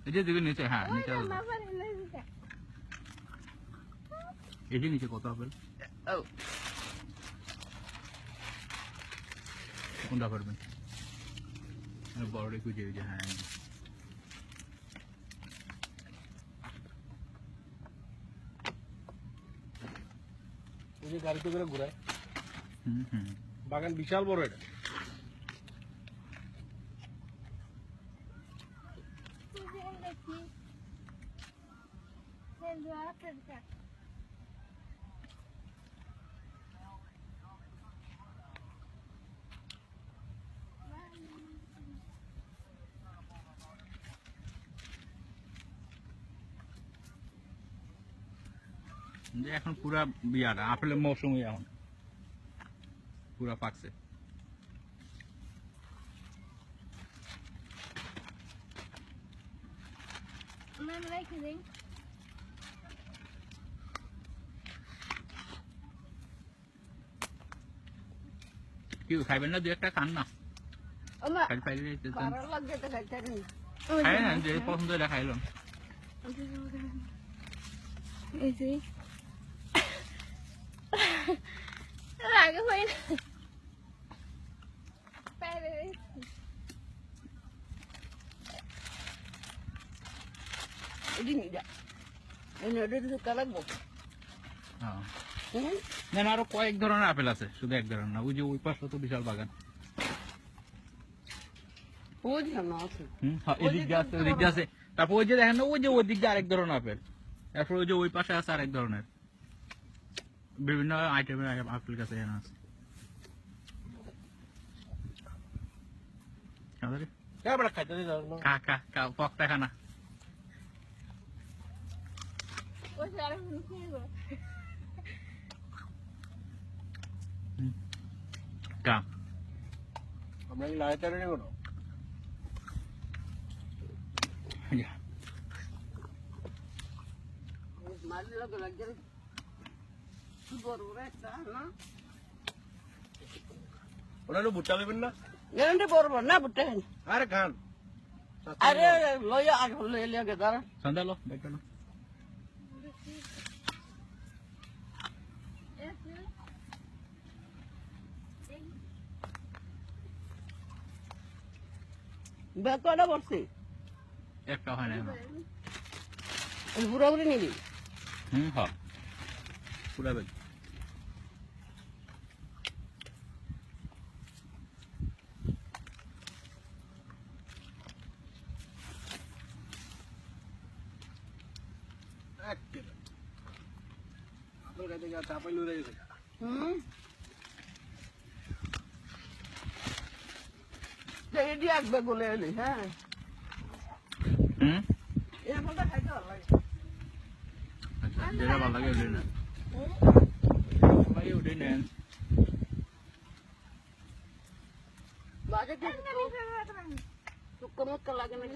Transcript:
এই যে দিকে নিচে হ্যাঁ নিচে এই যে নিচে কত আপেল কোনটা পারবেন বড় খুঁজে এই যে হ্যাঁ গাড়িতে করে ঘুরায় হুম বাগান বিশাল বড় এটা এখন পুরা বিয়াটা আপেলের মৌসুমই এখন পুরা পাকছে কি খাইবেন না দু একটা খান না খাই না যে পছন্দ এটা খাইলাম Lagi main. Ini tidak. Ini ada di sekolah bu. না আরো কয়েক ধরনের আপেল আছে শুধু এক ধরনের না ওই যে ওই পাশে তো বিশাল বাগান ওই যে না আছে এদিক দিয়ে আছে তারপর ওই যে দেখেন না ওই যে ওই দিক দিয়ে আরেক ধরনের আপেল তারপর ওই যে ওই পাশে আছে আরেক ধরনের বিভিন্ন আইটেমের আপেল গাছ এখানে আছে পকটা খানা আমরা লাইটারে নেব না মারি লাগে লাগে বড় একটা না ওরা তো ভুট্টা নেবেন না এরন্ডে বড় না বুটে আরে খান আরে লইয়া আগে লইয়া গে দাঁড়া সন্ধ্যা লো দেখো না বেকটা বসে একটা হয় না পুরো পুরো নিবি হ্যাঁ পুরা বেগ চাপাই লুড়ে গেছে রেডি আসবে বলে এলি হ্যাঁ এরকমটা খাইতে ভালো লাগে আচ্ছা যেটা ভালো লাগে ওটাই না ভাই ওটাই নেন বাজে কি শুক্র মক্কা লাগে না